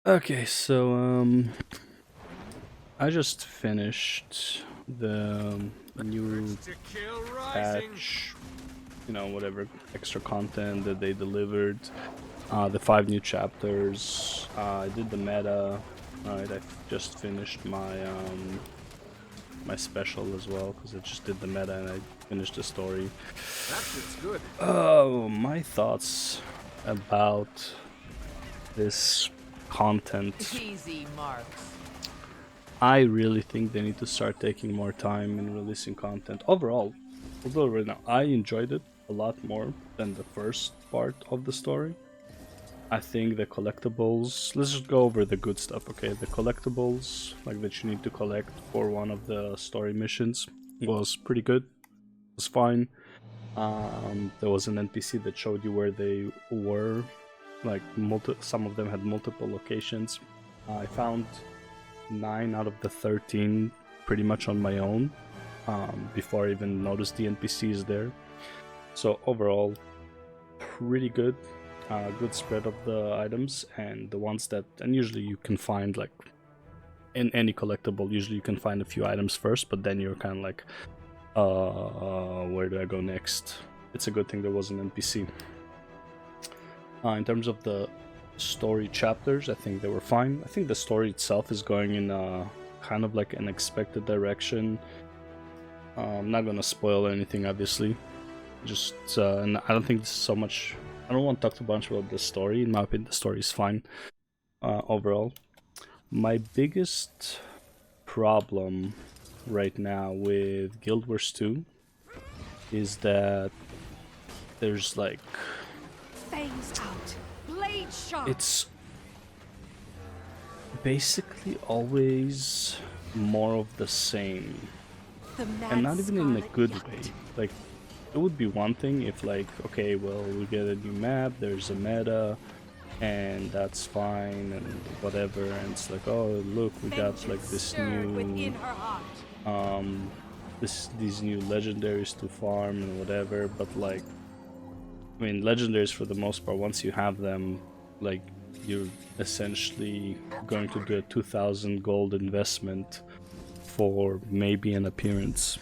Okay, so I just finished the new To kill rising. patch, whatever extra content that they delivered. The 5 new chapters. I did the meta. Alright, I just finished my special as well because I just did the meta and I finished the story. That feels good. Oh, my thoughts about this content. Easy marks. I really think they need to start taking more time in releasing content. Overall, although right now I enjoyed it a lot more than the first part of the story. I think the collectibles, let's just go over the good stuff, okay? The collectibles, like that you need to collect for one of the story missions, was pretty good. It was fine. There was an NPC that showed you where they were, like some of them had multiple locations. I found 9 out of the 13 pretty much on my own before I even noticed the NPCs there. So overall, pretty good. Good spread of the items and the ones that, and usually you can find like in any collectible, usually you can find a few items first, but then you're kind of like, where do I go next? It's a good thing there was an NPC. In terms of the story chapters, I think they were fine. I think the story itself is going in a kind of like an expected direction. I'm not gonna spoil anything, obviously. Just and I don't think so much. I don't want to talk too much about the story. In my opinion, the story is fine overall. My biggest problem right now with Guild Wars 2 is that there's like Phase out. Blade sharp. it's basically always more of the same, The and mad not even in a scarlet good yacht. way. Like, it would be one thing if, like, okay, well, we get a new map, there's a meta, and that's fine, and whatever, and it's like, oh, look, we got like Vengeance this stirred new within her heart. these new legendaries to farm and whatever. But like, I mean, legendaries for the most part, once you have them, like, you're essentially going to do a 2,000 gold investment for maybe an appearance,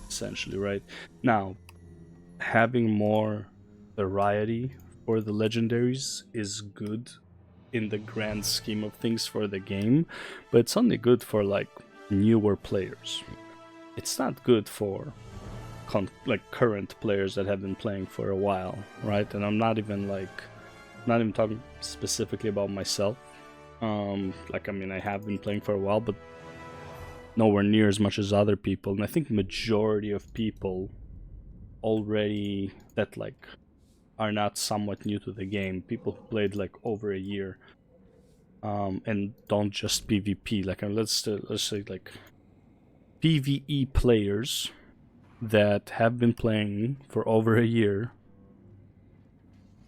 essentially, right? Now, having more variety for the legendaries is good in the grand scheme of things for the game, but it's only good for like newer players. It's not good for like current players that have been playing for a while, right? And I'm not even talking specifically about myself. Like, I mean, I have been playing for a while, but nowhere near as much as other people. And I think majority of people already that like are not somewhat new to the game, people who played like over a year, and don't just PvP. Like, let's say like PvE players that have been playing for over a year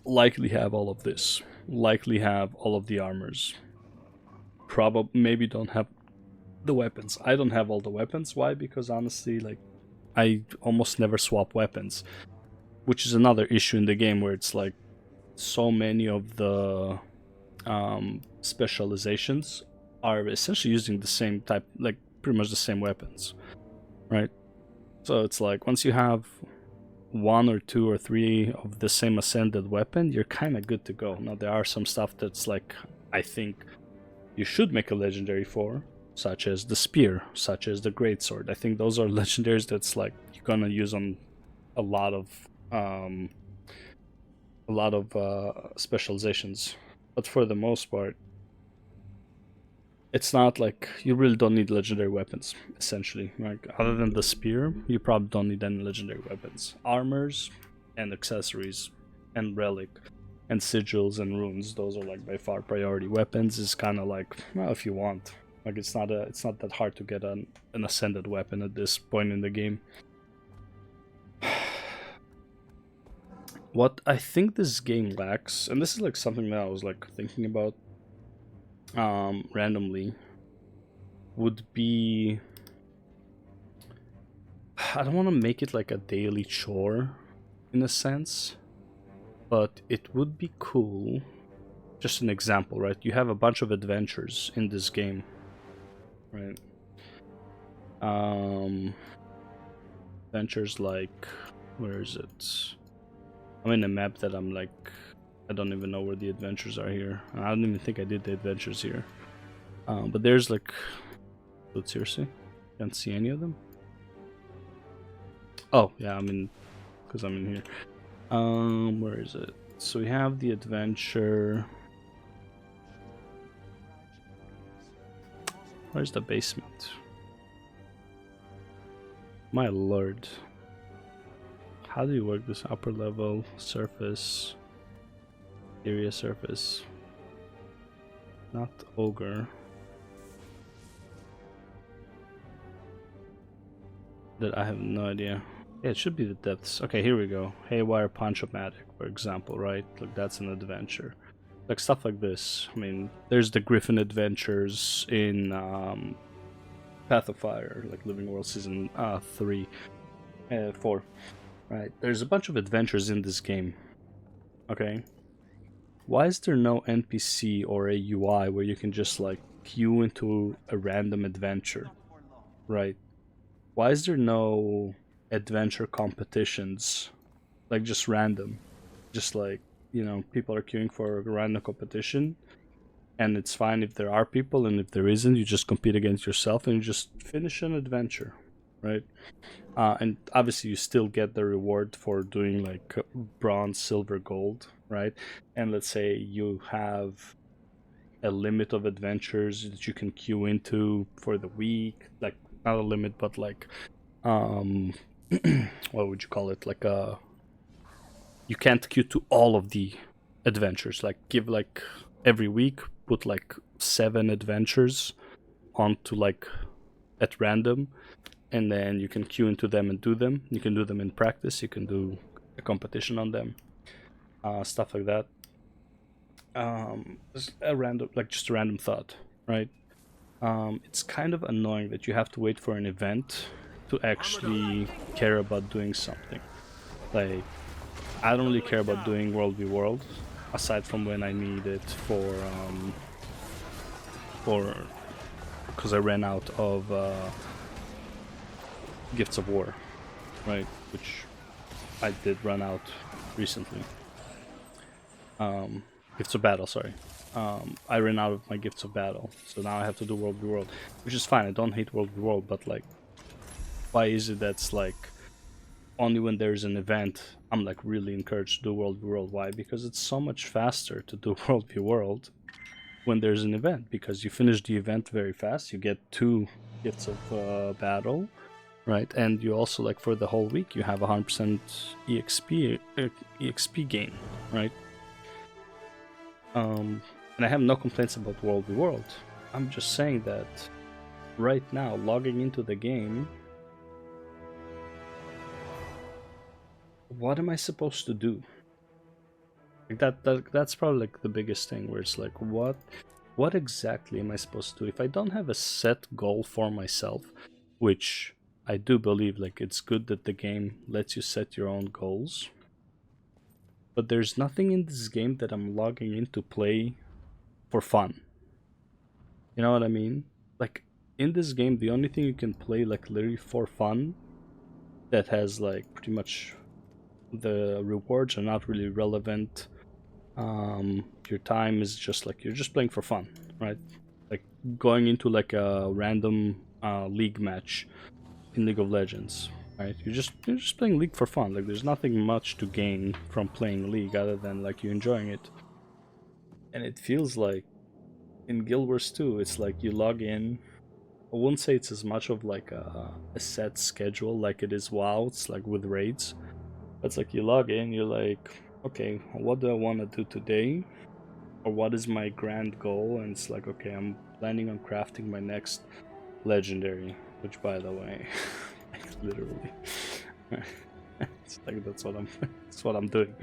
likely have all of this, likely have all of the armors, probably maybe don't have the weapons. I don't have all the weapons. Why? Because honestly, like, I almost never swap weapons, which is another issue in the game where it's like so many of the specializations are essentially using the same type, like pretty much the same weapons, right? So it's like once you have 1 or 2 or 3 of the same ascended weapon, you're kind of good to go. Now, there are some stuff that's like, I think you should make a legendary for, such as the spear, such as the greatsword. I think those are legendaries that's like you're gonna use on a lot of specializations. But for the most part, it's not like you really don't need legendary weapons, essentially. Like, other than the spear, you probably don't need any legendary weapons. Armors and accessories and relic and sigils and runes, those are like by far priority. Weapons is kind of like, well, if you want. Like, it's not that hard to get an ascended weapon at this point in the game. What I think this game lacks, and this is like something that I was like thinking about randomly, would be, I don't want to make it like a daily chore in a sense, but it would be cool just an example, right? You have a bunch of adventures in this game, right? Adventures like, where is it? I'm in a map that I'm like, I don't even know where the adventures are here. I don't even think I did the adventures here. But there's like, but seriously, can't see any of them. Oh yeah, I'm in, because I'm in here. Where is it? So we have the adventure. Where's the basement? My lord. How do you work this upper level surface? Area surface. Not ogre. That I have no idea. Yeah, it should be the depths. Okay, here we go. Haywire Punch-O-Matic, for example, right? Like that's an adventure. Like stuff like this. I mean, there's the Griffin adventures in Path of Fire, like Living World Season 4. Right, there's a bunch of adventures in this game. Okay, why is there no NPC or a UI where you can just like queue into a random adventure? Right, why is there no adventure competitions, like just random, just like, you know, people are queuing for a random competition, and it's fine if there are people, and if there isn't, you just compete against yourself and you just finish an adventure, right? And obviously you still get the reward for doing like bronze, silver, gold, right? And let's say you have a limit of adventures that you can queue into for the week, like not a limit, but like what would you call it, like you can't queue to all of the adventures, like give like every week put like 7 adventures onto like at random, and then you can queue into them and do them. You can do them in practice, you can do a competition on them, stuff like that. Just a random, like just a random thought, right? It's kind of annoying that you have to wait for an event to actually care about doing something. Like, I don't really care about doing World v World, aside from when I need it for because I ran out of Gifts of War, right? Which I did run out recently. Gifts of Battle, sorry. I ran out of my Gifts of Battle, so now I have to do World v World, which is fine. I don't hate World v World, but like, why is it that's like only when there's an event I'm like really encouraged to do World v World? Why? Because it's so much faster to do World v World when there's an event, because you finish the event very fast. You get 2 Gifts of Battle, right? And you also, like, for the whole week you have 100% EXP gain, right? And I have no complaints about World v World. I'm just saying that right now, logging into the game, what am I supposed to do? Like that's probably like the biggest thing, where it's like, what exactly am I supposed to do if I don't have a set goal for myself? Which I do believe, like, it's good that the game lets you set your own goals, but there's nothing in this game that I'm logging in to play for fun. You know what I mean? Like, in this game, the only thing you can play, like, literally for fun, that has, like, pretty much the rewards are not really relevant. Your time is just like, you're just playing for fun, right? Like going into like a random league match in League of Legends, right? You're just playing League for fun. Like, there's nothing much to gain from playing League other than like you enjoying it. And it feels like in Guild Wars 2, it's like you log in. I wouldn't say it's as much of like a set schedule like it is WoW. It's like with raids. It's like you log in, you're like, okay, what do I want to do today? Or what is my grand goal? And it's like, okay, I'm planning on crafting my next legendary, which, by the way, literally, it's like that's what I'm doing.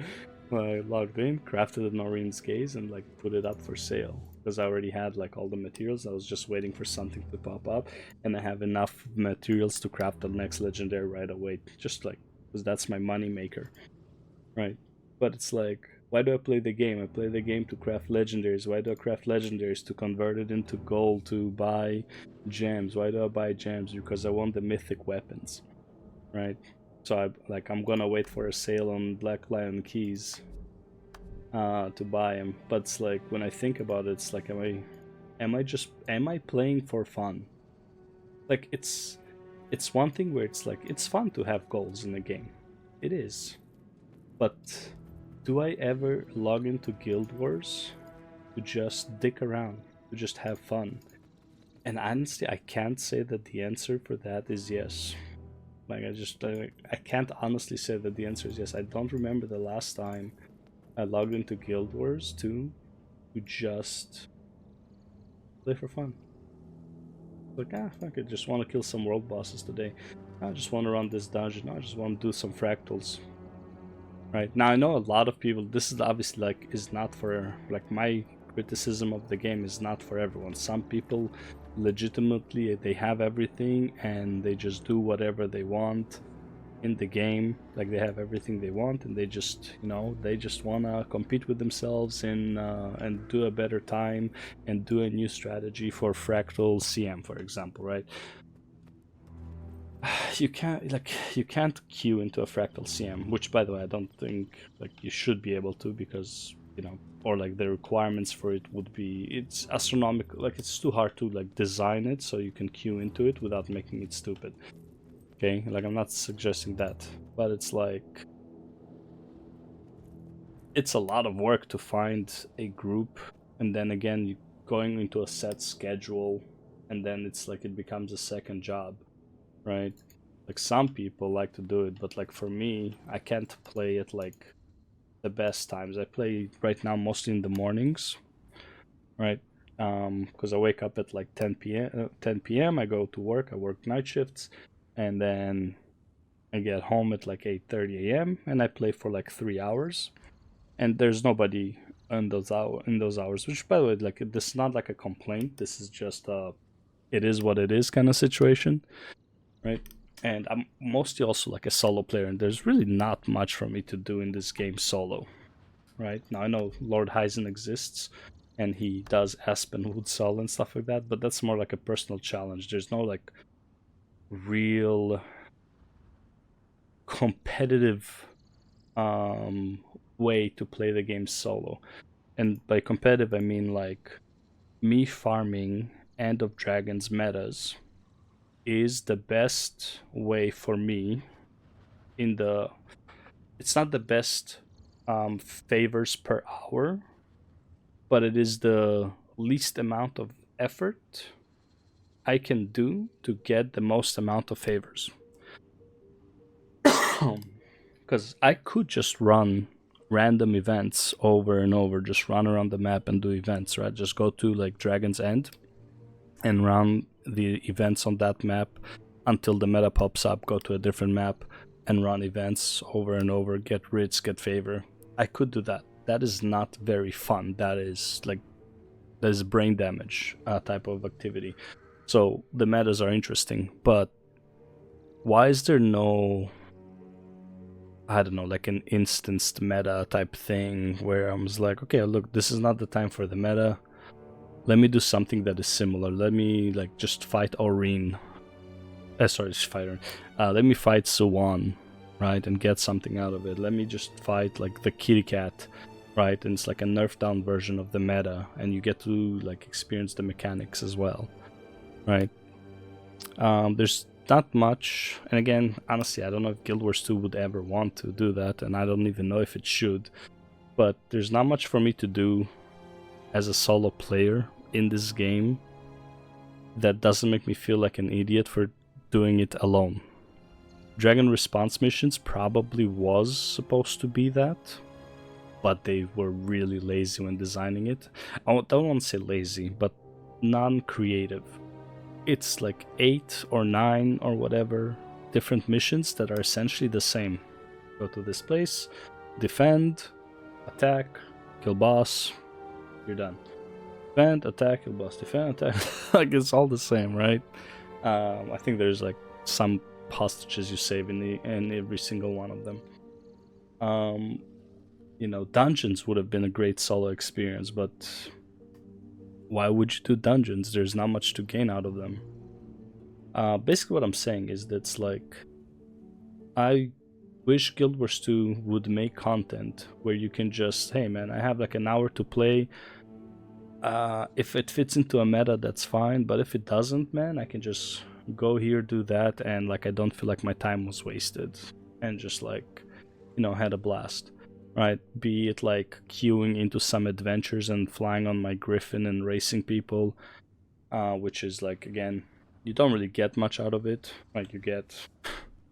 I logged in, crafted a Noreen's Gaze, and like put it up for sale because I already had like all the materials. I was just waiting for something to pop up, and I have enough materials to craft the next legendary right away. Just like, because that's my money maker, right? But it's like, Why do I play the game? I play the game to craft legendaries. Why do I craft legendaries? To convert it into gold, to buy gems. Why do I buy gems? Because I want the mythic weapons, right? So I'm gonna wait for a sale on Black Lion keys to buy them. But it's like, when I think about it, it's like, am I playing for fun? Like, it's one thing where it's like, it's fun to have goals in a game. It is. But do I ever log into Guild Wars to just dick around, to just have fun? And honestly, I can't say that the answer for that is yes. Like, I can't honestly say that the answer is yes. I don't remember the last time I logged into Guild Wars to just play for fun. Like, fuck it, just want to kill some world bosses today. I just want to run this dungeon. I just want to do some fractals. Right, now I know a lot of people, this is obviously like, is not for, like, my criticism of the game is not for everyone. Some people legitimately, they have everything and they just do whatever they want in the game. Like, they have everything they want and they just, you know, they just want to compete with themselves and do a better time and do a new strategy for fractal CM, for example, right? You can't queue into a fractal CM, which, by the way, I don't think like you should be able to, because, you know, or like the requirements for it would be, it's astronomical. Like, it's too hard to like design it so you can queue into it without making it stupid. Okay, like, I'm not suggesting that, but it's like, it's a lot of work to find a group, and then again, you going into a set schedule, and then it's like, it becomes a second job, right? Like, some people like to do it, but like, for me, I can't play at like the best times. I play right now mostly in the mornings, right? Because I wake up at like 10 p.m. I go to work, I work night shifts, and then I get home at like 8:30 a.m. and I play for like 3 hours, and there's nobody in those hours. Which, by the way, like, this is not like a complaint. This is just it is what it is kind of situation, right? And I'm mostly also like a solo player, and there's really not much for me to do in this game solo, right? Now, I know Lord Hyzen exists, and he does Aspenwood Sol and stuff like that, but that's more like a personal challenge. There's no like real competitive way to play the game solo. And by competitive, I mean like me farming End of Dragons metas is the best way for me in the, it's not the best favors per hour, but it is the least amount of effort I can do to get the most amount of favors. Because I could just run random events over and over, just run around the map and do events, right? Just go to like Dragon's End and run the events on that map until the meta pops up, go to a different map and run events over and over, get writs, get favor. I could do that. That is not very fun. That is brain damage type of activity. So the metas are interesting, but why is there no, I don't know, like an instanced meta type thing where I'm just like, okay, look, this is not the time for the meta. Let me do something that is similar. Let me like just fight Aurene. Let me fight Suwan, right, and get something out of it. Let me just fight like the kitty cat, right, and it's like a nerfed down version of the meta, and you get to like experience the mechanics as well, right? There's not much, and again, honestly, I don't know if Guild Wars 2 would ever want to do that, and I don't even know if it should, but there's not much for me to do as a solo player in this game that doesn't make me feel like an idiot for doing it alone. Dragon response missions probably was supposed to be that, but they were really lazy when designing it. I don't want to say lazy, but non-creative. It's like 8 or 9 or whatever different missions that are essentially the same. Go to this place, defend, attack, kill boss, you're done. Defend, attack, kill boss, defend, attack. Like, it's all the same, right? I think there's like some hostages you save in every single one of them. you know, dungeons would have been a great solo experience, but why would you do dungeons? There's not much to gain out of them. Basically, what I'm saying is that's like, I wish Guild Wars 2 would make content where you can just, hey man, I have like an hour to play. If it fits into a meta, that's fine, but if it doesn't, man, I can just go here, do that, and like I don't feel like my time was wasted, and just like, you know, had a blast. Right, be it like queuing into some adventures and flying on my griffin and racing people, which is like, again, you don't really get much out of it. Like you get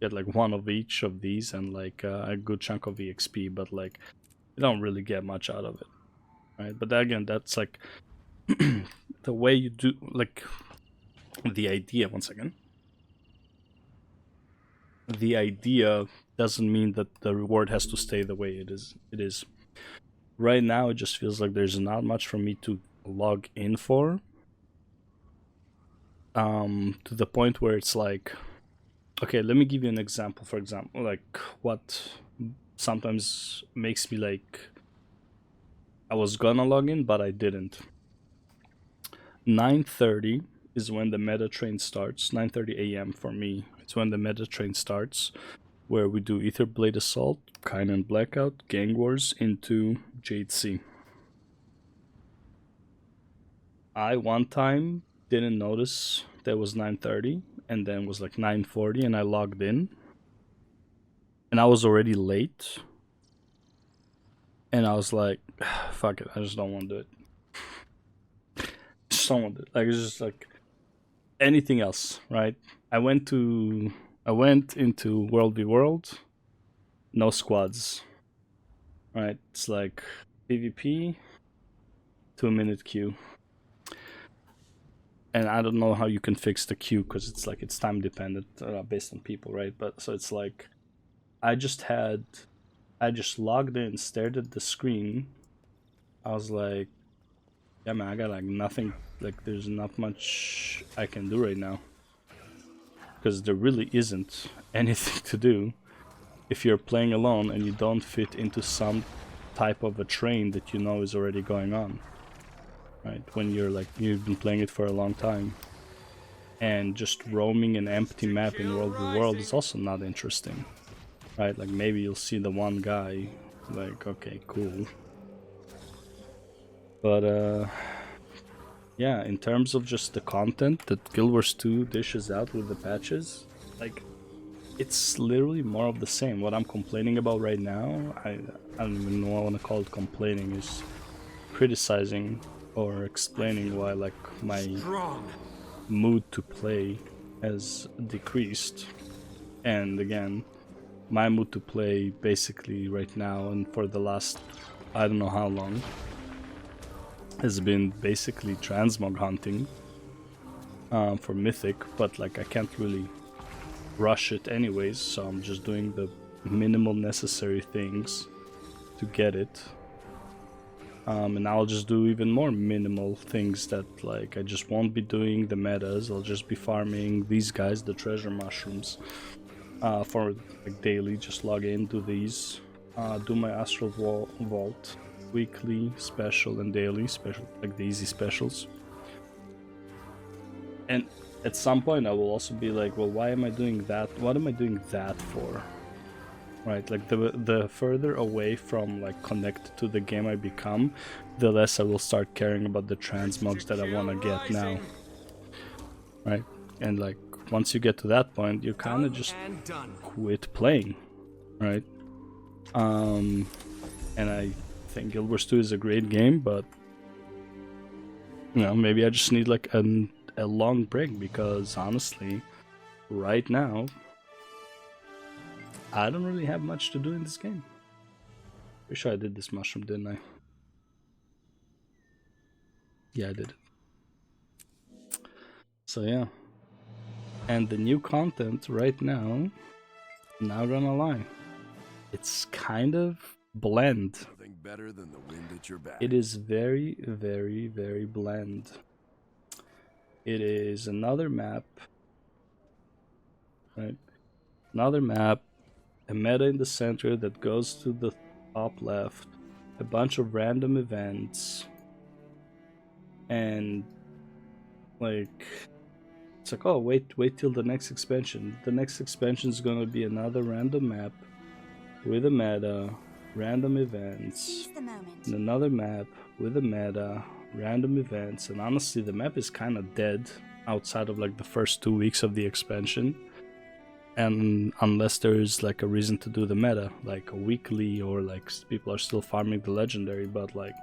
like one of each of these and like a good chunk of EXP, but like you don't really get much out of it, right? But again, that's like the way you do, like the idea. Once again, the idea doesn't mean that the reward has to stay the way it is. Right now, it just feels like there's not much for me to log in for. To the point where it's like, okay, let me give you an example. For example, like what sometimes makes me like, I was gonna log in, but I didn't. 9:30 is when the meta train starts. 9:30 a.m. for me. It's when the meta train starts, where we do Ether Blade Assault, Kainan Blackout, Gang Wars into Jade Sea. I one time didn't notice that it was 9:30, and then was like 9:40, and I logged in, and I was already late, and I was like, fuck it, I just don't want to do it. Just don't want to do it. Like, it's just like anything else, right? I went into World v World, no squads, right? It's like PvP, 2-minute queue. And I don't know how you can fix the queue because it's like it's time dependent based on people, right? But so it's like I just logged in, stared at the screen. I was like, yeah man, I got like nothing, like there's not much I can do right now. Because there really isn't anything to do if you're playing alone and you don't fit into some type of a train that you know is already going on. Right, when you're like, you've been playing it for a long time, and just roaming an empty map in World v World is also not interesting, right? Like maybe you'll see the one guy, like okay, cool, but yeah, in terms of just the content that Guild Wars 2 dishes out with the patches, like it's literally more of the same. What I'm complaining about right now, I don't even know what I want to call it complaining, is criticizing or explaining why like my mood to play has decreased. And again, my mood to play basically right now and for the last I don't know how long has been basically transmog hunting for Mythic, but like I can't really rush it anyways, so I'm just doing the minimal necessary things to get it. And I'll just do even more minimal things that like I just won't be doing the metas. I'll just be farming these guys, the treasure mushrooms, for like daily. Just log in, do these, do my astral vault, weekly, special, and daily special, like the easy specials. And at some point I will also be like, well, why am I doing that? What am I doing that for? Right, like the further away from like connected to the game I become, the less I will start caring about the transmogs that I want to get now. Right, and like once you get to that point, you kind of just quit playing, right? And I think Guild Wars 2 is a great game, but you know, maybe I just need like a long break, because honestly, right now, I don't really have much to do in this game. Pretty sure I did this mushroom, didn't I? Yeah, I did it. So yeah. And the new content right now, not gonna lie, it's kind of bland. Nothing better than the wind at your back. It is very, very, very bland. It is another map, right? Another map, a meta in the center that goes to the top left, a bunch of random events, and like it's like, oh, wait till the next expansion. The next expansion is gonna be another random map with a meta, random events, Seize the moment. and another map with a meta, random events. And honestly, the map is kind of dead outside of like the first 2 weeks of the expansion, and unless there is like a reason to do the meta, like a weekly, or like people are still farming the legendary. But like,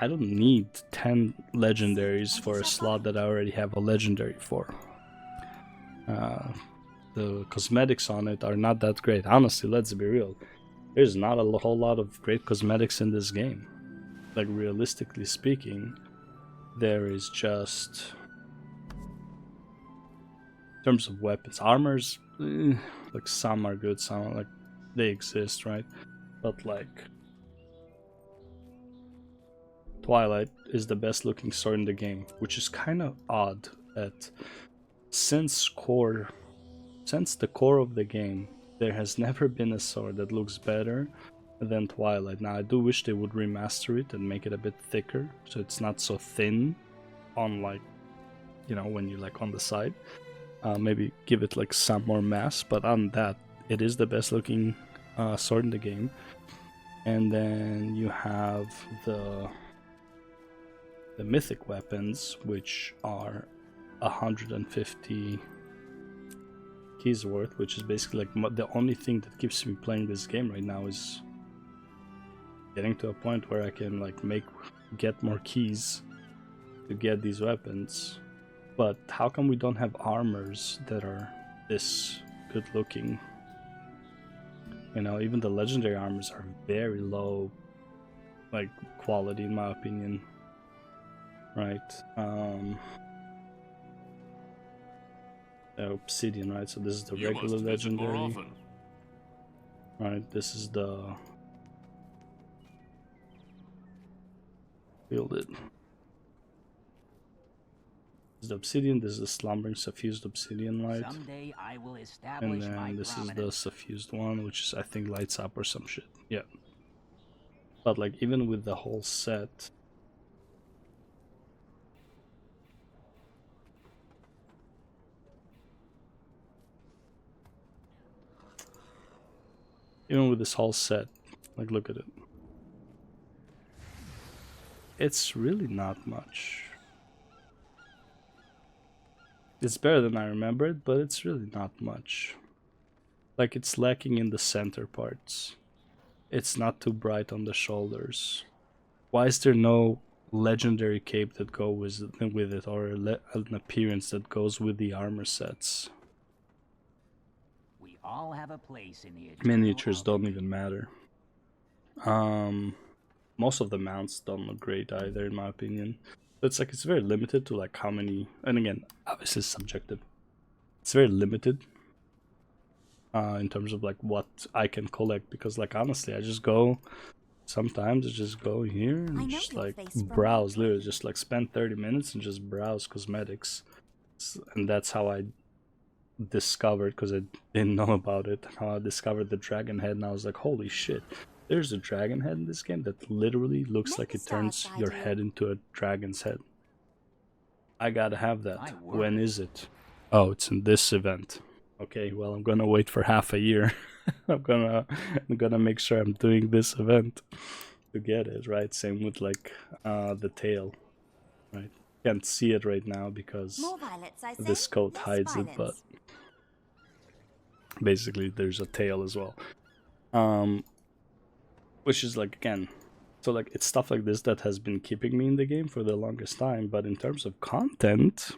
I don't need 10 legendaries for a slot that I already have a legendary for. The cosmetics on it are not that great. Honestly, let's be real. There's not a whole lot of great cosmetics in this game. Like, realistically speaking, there is just... In terms of weapons, armors, like some are good, some are like, they exist, right? But like, Twilight is the best looking sword in the game, which is kind of odd that since the core of the game, there has never been a sword that looks better than Twilight. Now, I do wish they would remaster it and make it a bit thicker, so it's not so thin on, like, you know, when you're like on the side. Maybe give it like some more mass, but on that, it is the best looking sword in the game. And then you have the mythic weapons, which are 150 keys worth, which is basically like the only thing that keeps me playing this game right now, is getting to a point where I can like get more keys to get these weapons. But how come we don't have armors that are this good looking? You know, even the legendary armors are very low, like, quality in my opinion. Right. Obsidian, right? So this is the regular legendary. Right, this is the fielded. This is the obsidian, this is the slumbering suffused obsidian light. Someday I will And establish my then this is the prominence. suffused one, which is, I think, lights up or some shit. Yeah. But like, even with the whole set, even with this whole set, like, look at it. It's really not much. It's better than I remembered, but it's really not much. Like, it's lacking in the center parts. It's not too bright on the shoulders. Why is there no legendary cape that goes with it, or an appearance that goes with the armor sets? We all have a place in the eternal Miniatures don't alchemy. even matter. Most of the mounts don't look great either, in my opinion. It's like, it's very limited to like how many, and again, obviously it's subjective. It's very limited in terms of like what I can collect, because like, honestly, I just go, sometimes I just go here and just like browse, literally just like spend 30 minutes and just browse cosmetics. And that's how I discovered, because I didn't know about it, how I discovered the dragon head, and I was like, holy shit, there's a dragon head in this game that literally looks like it turns your head into a dragon's head. I gotta have that. When is it? Oh, it's in this event. Okay, well, I'm gonna wait for half a year. I'm gonna make sure I'm doing this event to get it, right? Same with like the tail, right? Can't see it right now because this coat hides it, but basically there's a tail as well. Which is like, again, so like, it's stuff like this that has been keeping me in the game for the longest time. But in terms of content,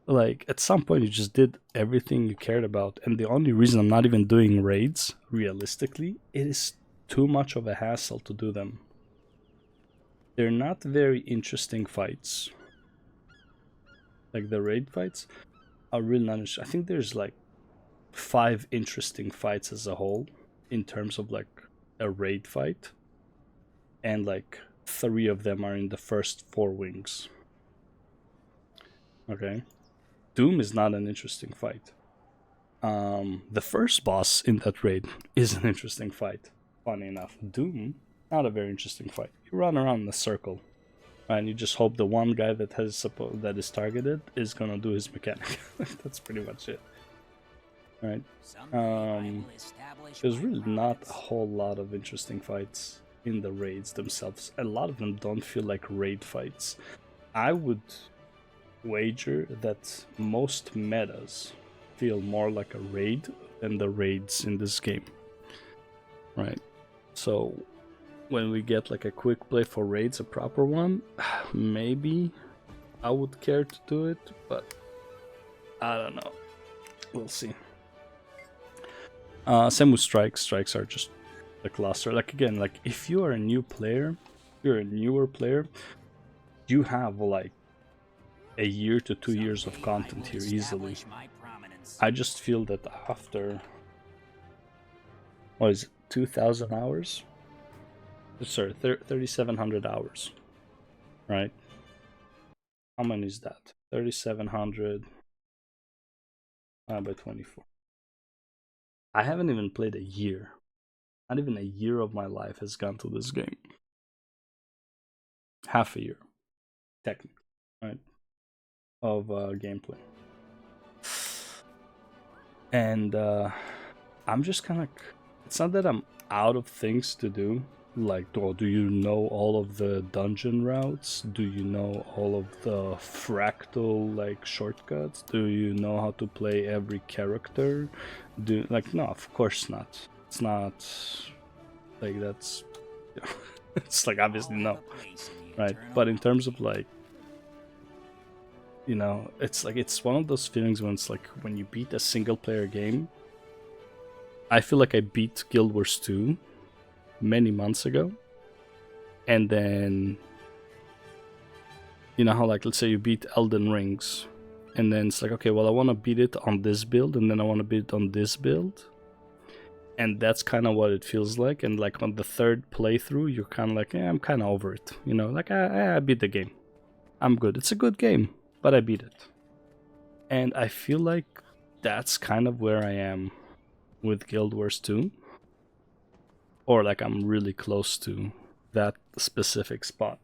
like, at some point you just did everything you cared about, and the only reason I'm not even doing raids, realistically, it is too much of a hassle to do them. They're not very interesting fights. Like, the raid fights are really not interesting. I think there's like 5 interesting fights as a whole in terms of like a raid fight, and like 3 of them are in the first 4 wings. Okay, Doom is not an interesting fight. The first boss in that raid is an interesting fight. Funny enough, Doom, not a very interesting fight. You run around in a circle, and you just hope the one guy that that is targeted is gonna do his mechanic. That's pretty much it, right? There's really not a whole lot of interesting fights in the raids themselves. A lot of them don't feel like raid fights. I would wager that most metas feel more like a raid than the raids in this game, right? So when we get like a quick play for raids, a proper one, maybe I would care to do it, but I don't know. We'll see. Same with strikes. Strikes are just the cluster. Like again, like if you are a new player, you're a newer player, you have like a year to 2 years of content here easily. I just feel that after, what is it, 2,000 hours? Sorry, 3,700 hours, right? How many is that? 3,700 by 24. I haven't even played a year. Not even a year of my life has gone to this game. Half a year, technically, right? Of gameplay. And I'm just kind of, it's not that I'm out of things to do. Like, oh, do you know all of the dungeon routes? Do you know all of the fractal like shortcuts? Do you know how to play every character? No, of course not. It's not like that's it's like obviously no, right? But in terms of like, you know, it's like it's one of those feelings when it's like when you beat a single player game. I feel like I beat Guild Wars 2 many months ago, and then you know how like let's say you beat Elden Rings, and then it's like, okay, well I want to beat it on this build, and then I want to beat it on this build, and that's kind of what it feels like. And like on the third playthrough, you're kind of like, I'm kind of over it, you know, like I beat the game, I'm good, it's a good game, but I beat it. And I feel like that's kind of where I am with Guild Wars 2. Or like I'm really close to that specific spot,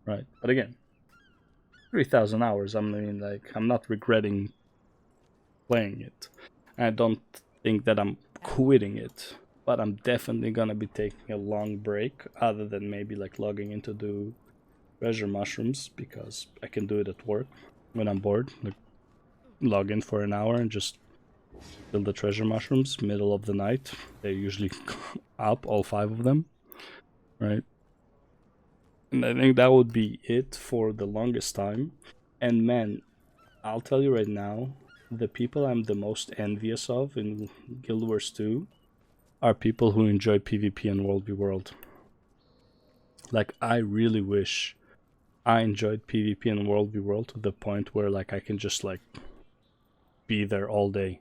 right? But again, 3,000 hours, I mean, like, I'm not regretting playing it. I don't think that I'm quitting it, but I'm definitely gonna be taking a long break, other than maybe like logging in to do treasure mushrooms, because I can do it at work when I'm bored. Like, log in for an hour and just build the treasure mushrooms middle of the night. They're usually up, all 5 of them, right? And I think that would be it for the longest time. And man, I'll tell you right now, the people I'm the most envious of in Guild Wars 2 are people who enjoy PvP and World v World. Like, I really wish I enjoyed PvP and World v World to the point where like I can just like be there all day,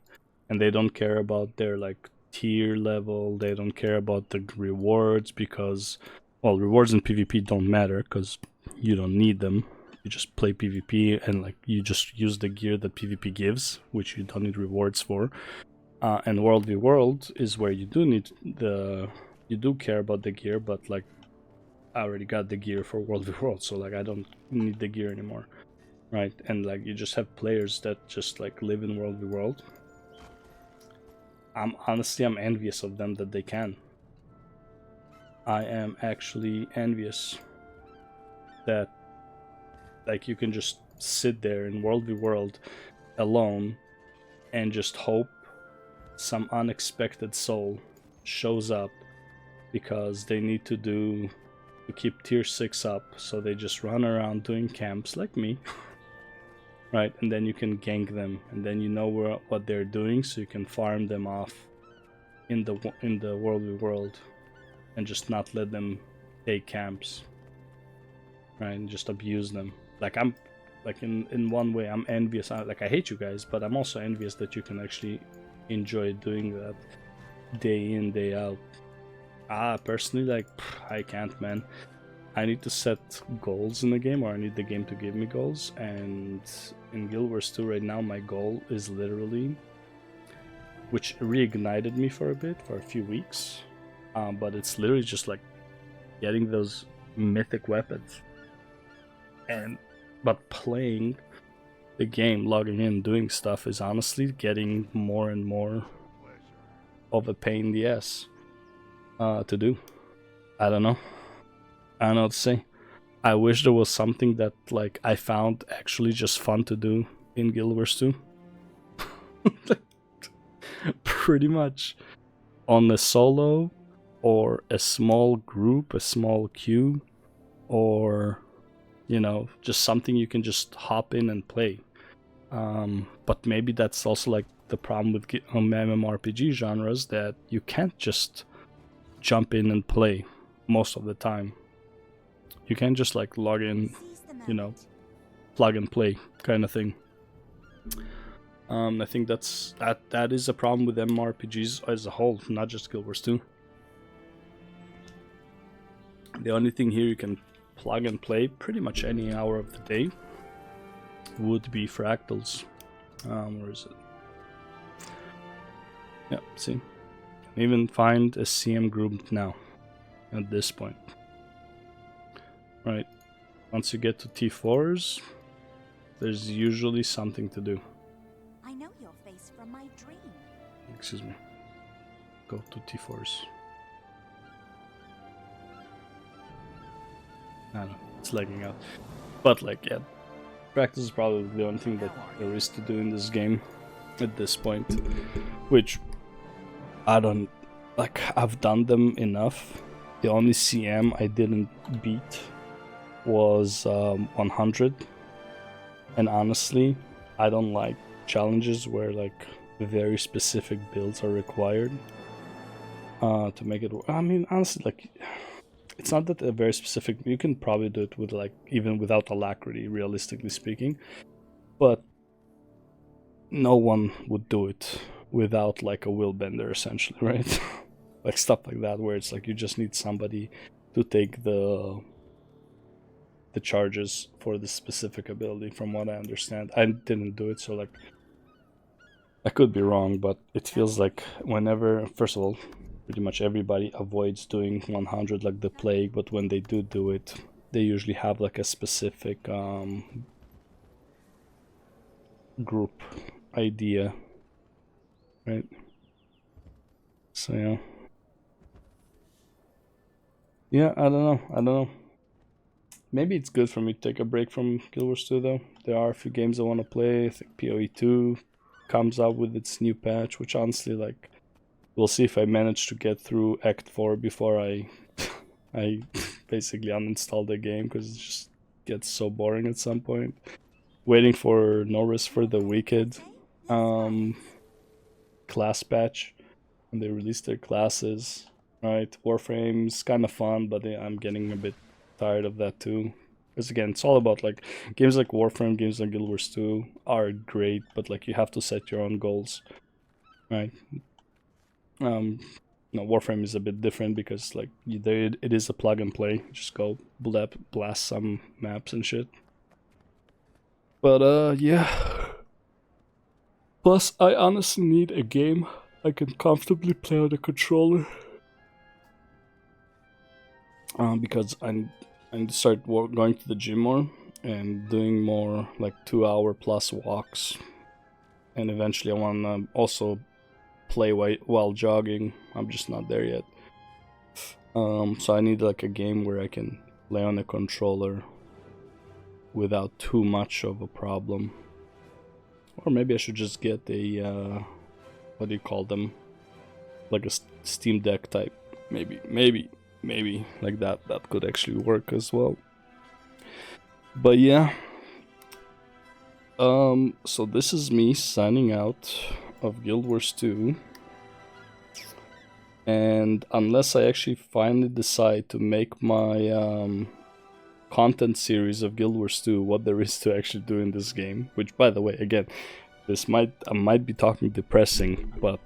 and they don't care about their like tier level, they don't care about the rewards, because, well, rewards in PvP don't matter because you don't need them. You just play PvP and like you just use the gear that PvP gives, which you don't need rewards for. And World v World is where you do care about the gear, but like I already got the gear for World v World, so like I don't need the gear anymore, right? And like you just have players that just like live in World v World. I'm envious of them that they can. I am actually envious that like you can just sit there in World v World alone and just hope some unexpected soul shows up because they need to keep tier 6 up, so they just run around doing camps like me. Right, and then you can gank them, and then you know what they're doing, so you can farm them off in the World v World, and just not let them take camps, right? And just abuse them. Like I'm, like in one way, I'm envious. Like I hate you guys, but I'm also envious that you can actually enjoy doing that day in, day out. Personally, like I can't, man. I need to set goals in the game, or I need the game to give me goals. And in Guild Wars 2 right now, my goal is literally which reignited me for a bit, for a few weeks. But it's literally just like getting those mythic weapons. But playing the game, logging in, doing stuff is honestly getting more and more of a pain in the ass to do. I don't know what to say. I wish there was something that like I found actually just fun to do in Guild Wars 2. Pretty much on a solo or a small group, a small queue, or you know, just something you can just hop in and play. But maybe that's also like the problem with MMORPG genres, that you can't just jump in and play most of the time. You can't just like log in, you know, plug and play kind of thing. I think that is a problem with MMORPGs as a whole, not just Guild Wars 2. The only thing here you can plug and play pretty much any hour of the day would be fractals. Where is it? Yeah, see? You can even find a CM group now at this point. Right. Once you get to T4s, there's usually something to do. I know your face from my dream. Excuse me. Go to T4s. I don't know, it's lagging out. But like, yeah, practice is probably the only thing that there is to do in this game at this point. Which, I don't, like, I've done them enough. The only CM I didn't beat was 100. And honestly, I don't like challenges where like very specific builds are required to make it work. I mean, honestly, like, it's not that they're very specific. You can probably do it with like even without alacrity, realistically speaking. But no one would do it without like a will bender, essentially, right? Like stuff like that, where it's like you just need somebody to take the charges for the specific ability, from what I understand. I didn't do it, so like I could be wrong, but it feels like whenever, first of all, pretty much everybody avoids doing 100 like the plague, but when they do it, they usually have like a specific group idea, right? So yeah, I don't know. Maybe it's good for me to take a break from Guild Wars 2 though. There are a few games I want to play. I think PoE 2 comes out with its new patch, which honestly, like, we'll see if I manage to get through Act 4 before I basically uninstall the game, because it just gets so boring at some point. Waiting for Norris for the Wicked class patch, when they release their classes, right? Warframe's kind of fun, but I'm getting a bit tired of that too. Because again, it's all about like games like Warframe, games like Guild Wars 2 are great, but like you have to set your own goals, right? No, Warframe is a bit different because like it is a plug and play. Just go blast some maps and shit. But yeah. Plus, I honestly need a game I can comfortably play on the controller. Because I need to start going to the gym more and doing more like 2-hour plus walks. And eventually I want to also play while jogging. I'm just not there yet. So I need like a game where I can play on a controller without too much of a problem. Or maybe I should just get a what do you call them? Like a Steam Deck type. Maybe like that could actually work as well. But yeah. So this is me signing out of Guild Wars 2. And unless I actually finally decide to make my content series of Guild Wars 2 what there is to actually do in this game, which by the way, again, I might be talking depressing, but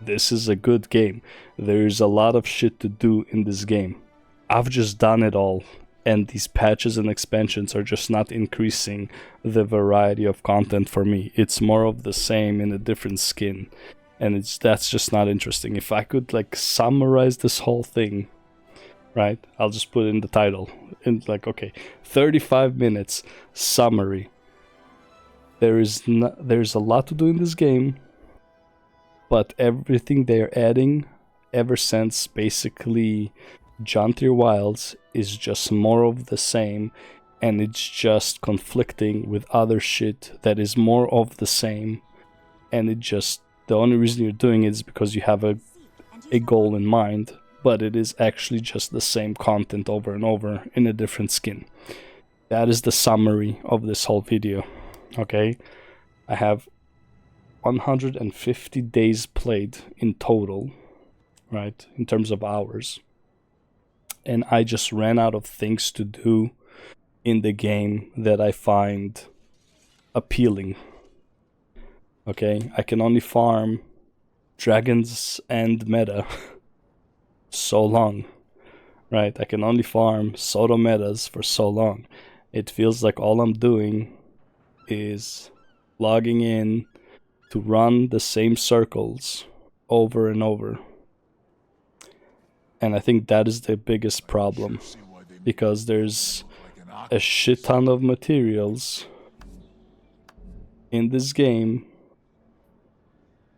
this is a good game. There's a lot of shit to do in this game. I've just done it all, and these patches and expansions are just not increasing the variety of content for me. It's more of the same in a different skin. and that's just not interesting. If I could like summarize this whole thing, right? I'll just put in the title and like, okay, 35 minutes summary. There's a lot to do in this game, but everything they're adding ever since basically John Tier Wilds is just more of the same, and it's just conflicting with other shit that is more of the same, and it just, the only reason you're doing it is because you have a goal in mind, but it is actually just the same content over and over in a different skin. That is the summary of this whole video. Okay, I have 150 days played in total, right, in terms of hours, and I just ran out of things to do in the game that I find appealing. Okay, I can only farm dragons and meta so long, right? I can only farm Soto metas for so long. It feels like all I'm doing is logging in to run the same circles over and over. And I think that is the biggest problem, because there's a shit ton of materials in this game,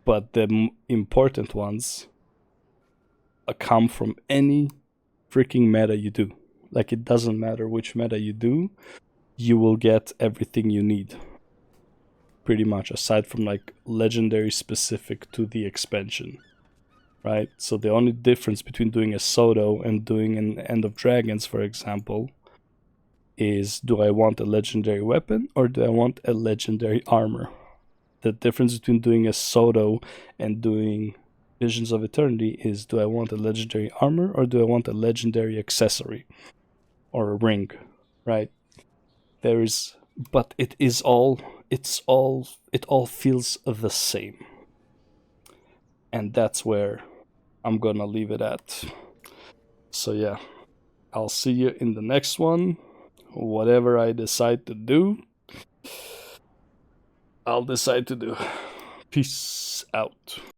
but the important ones come from any freaking meta you do. Like, it doesn't matter which meta you do, you will get everything you need. Pretty much, aside from like legendary specific to the expansion. Right? So the only difference between doing a Soto and doing an End of Dragons, for example, is, do I want a legendary weapon or do I want a legendary armor? The difference between doing a Soto and doing Visions of Eternity is, do I want a legendary armor or do I want a legendary accessory or a ring, right? But it all feels the same. And that's where I'm gonna leave it at. So yeah, I'll see you in the next one. Whatever I decide to do, I'll decide to do. Peace out.